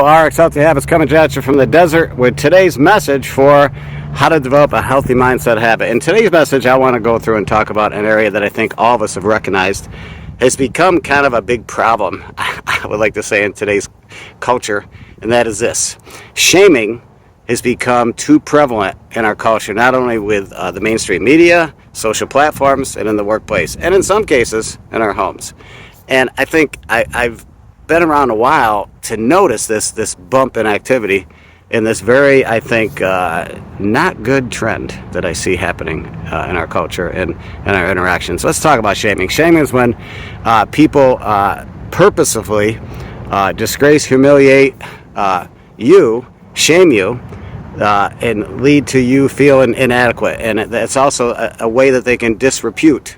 RX Healthy Habits coming at you from the desert with today's message for how to develop a healthy mindset habit. In today's message, I want to go through and talk about an area that I think all of us have recognized has become kind of a big problem, I would like to say, in today's culture, and that is this. Shaming has become too prevalent in our culture, not only with the mainstream media, social platforms, and in the workplace, and in some cases, in our homes. And I think I've been around a while to notice this bump in activity in this very, I think, not good trend that I see happening in our culture and in our interactions. Let's talk about shaming. Shaming is when people purposefully disgrace, humiliate you, shame you, and lead to you feeling inadequate. And it's also a way that they can disrepute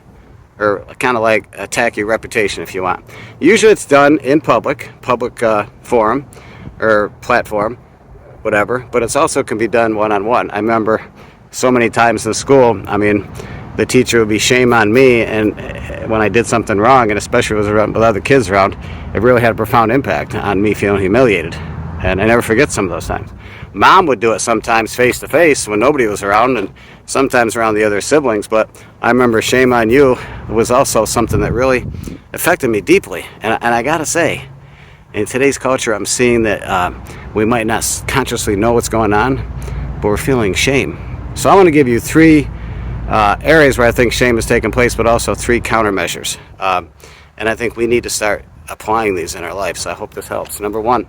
or kind of like attack your reputation if you want. Usually it's done in public forum or platform, whatever, but it's also can be done one-on-one. I remember so many times in school, I mean, the teacher would be shame on me, and when I did something wrong, and especially with other kids around, it really had a profound impact on me feeling humiliated. And I never forget some of those times. Mom would do it sometimes face to face when nobody was around, and sometimes around the other siblings. But I remember shame on you was also something that really affected me deeply. And I gotta say, in today's culture, I'm seeing that we might not consciously know what's going on, but we're feeling shame. So I want to give you three areas where I think shame is taking place, but also three countermeasures. And I think we need to start applying these in our life. So I hope this helps. Number one.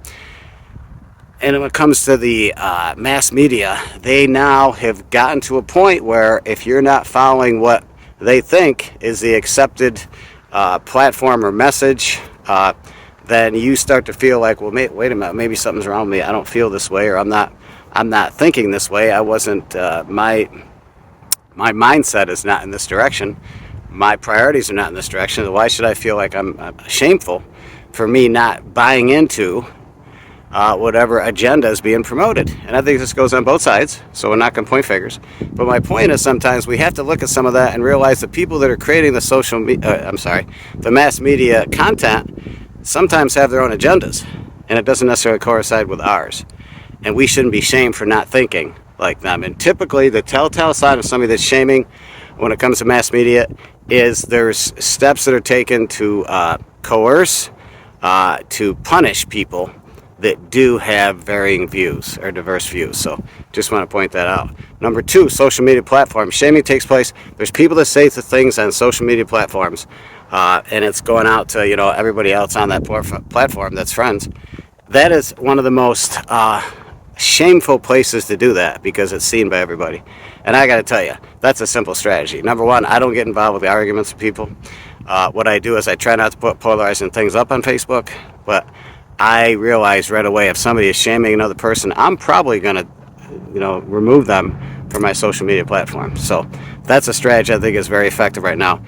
And when it comes to the mass media, they now have gotten to a point where if you're not following what they think is the accepted platform or message, then you start to feel like, well, wait a minute, maybe something's wrong with me. I don't feel this way, or I'm not thinking this way. I wasn't my mindset is not in this direction. My priorities are not in this direction. Why should I feel like I'm shameful for me not buying into whatever agenda is being promoted? And I think this goes on both sides, so we're not going to point fingers. But my point is sometimes we have to look at some of that and realize the people that are creating the mass media content sometimes have their own agendas, and it doesn't necessarily coincide with ours. And we shouldn't be shamed for not thinking like them. And typically the telltale sign of somebody that's shaming when it comes to mass media is there's steps that are taken to coerce, to punish people that do have varying views or diverse views. So just want to point that out. Number two, social media platforms. Shaming takes place. There's people that say the things on social media platforms, and it's going out to everybody else on that platform that's friends. That is one of the most shameful places to do that because it's seen by everybody. And I got to tell you, that's a simple strategy. Number one, I don't get involved with the arguments of people. What I do is I try not to put polarizing things up on Facebook, but I realize right away if somebody is shaming another person, I'm probably going to, remove them from my social media platform. So that's a strategy I think is very effective right now.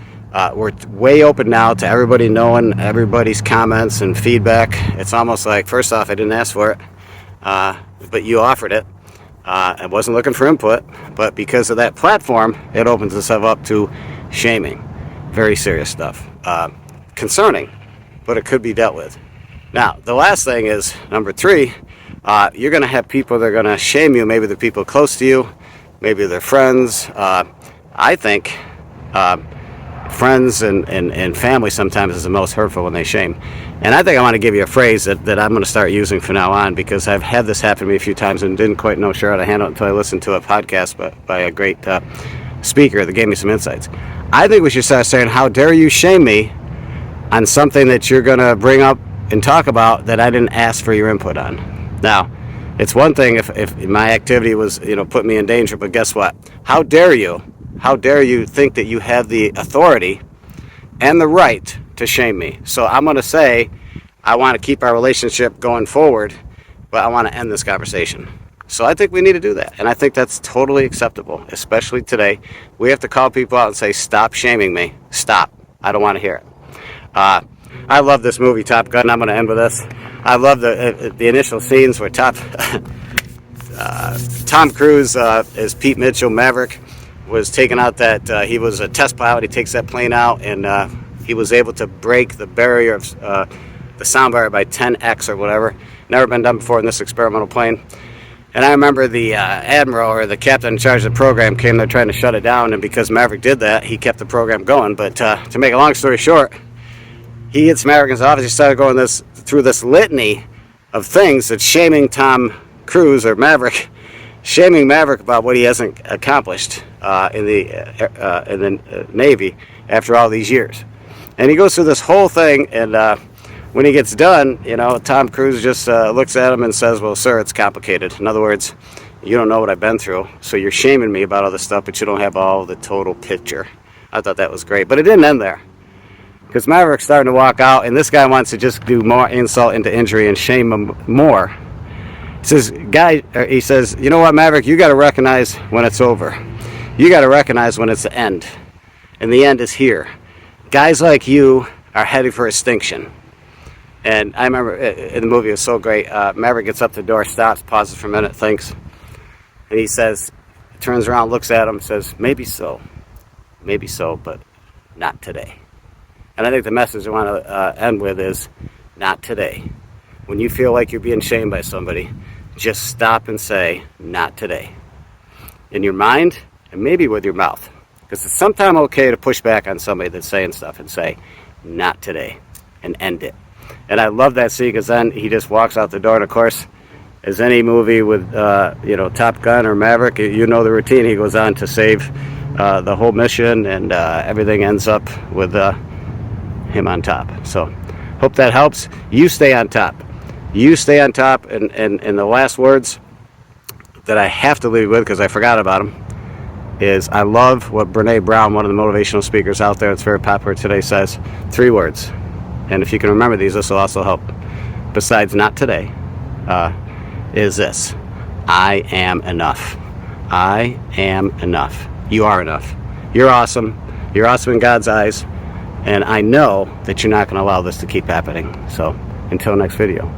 We're way open now to everybody knowing everybody's comments and feedback. It's almost like, first off, I didn't ask for it, but you offered it. I wasn't looking for input, but because of that platform, it opens itself up to shaming. Very serious stuff. Concerning, but it could be dealt with. Now, the last thing is, number three, you're going to have people that are going to shame you, maybe the people close to you, maybe they're friends. I think friends and family sometimes is the most hurtful when they shame. And I think I want to give you a phrase that I'm going to start using from now on because I've had this happen to me a few times and didn't quite know sure how to handle it until I listened to a podcast by a great speaker that gave me some insights. I think we should start saying, how dare you shame me on something that you're going to bring up and talk about that I didn't ask for your input on. Now, it's one thing if my activity was, put me in danger, but guess what? How dare you? How dare you think that you have the authority and the right to shame me? So I'm going to say, I want to keep our relationship going forward, but I want to end this conversation. So I think we need to do that. And I think that's totally acceptable, especially today. We have to call people out and say, stop shaming me. Stop. I don't want to hear it. I love this movie, Top Gun. I'm going to end with this. I love the initial scenes where Tom Cruise as Pete Mitchell, Maverick, was taking out that he was a test pilot. He takes that plane out, and he was able to break the barrier of the soundbar by 10x or whatever. Never been done before in this experimental plane. And I remember the admiral or the captain in charge of the program came there trying to shut it down, and because Maverick did that, he kept the program going. But to make a long story short, he gets Maverick in his office. He started going through this litany of things that's shaming Tom Cruise or Maverick, shaming Maverick about what he hasn't accomplished in the Navy after all these years. And he goes through this whole thing, and when he gets done, Tom Cruise just looks at him and says, "Well, sir, it's complicated." In other words, you don't know what I've been through, so you're shaming me about all this stuff, but you don't have all the total picture. I thought that was great, but it didn't end there, because Maverick's starting to walk out, and this guy wants to just do more insult into injury and shame him more. He says, "You know what, Maverick? You got to recognize when it's over. You got to recognize when it's the end, and the end is here. Guys like you are headed for extinction." And I remember in the movie, it was so great. Maverick gets up the door, stops, pauses for a minute, thinks, and he says, turns around, looks at him, says, maybe so, but not today." And I think the message I want to end with is, not today. When you feel like you're being shamed by somebody, just stop and say, not today. In your mind, and maybe with your mouth. Because it's sometimes okay to push back on somebody that's saying stuff and say, not today, and end it. And I love that scene, because then he just walks out the door, and of course, as any movie with Top Gun or Maverick, you know the routine. He goes on to save the whole mission, and everything ends up with him on top. So hope that helps. You stay on top. You stay on top. And the last words that I have to leave with, because I forgot about them, is I love what Brene Brown, one of the motivational speakers out there that's very popular today, says. 3 words. And if you can remember these, this will also help. Besides not today, is this: I am enough. I am enough. You are enough. You're awesome. You're awesome in God's eyes. And I know that you're not going to allow this to keep happening. So until next video.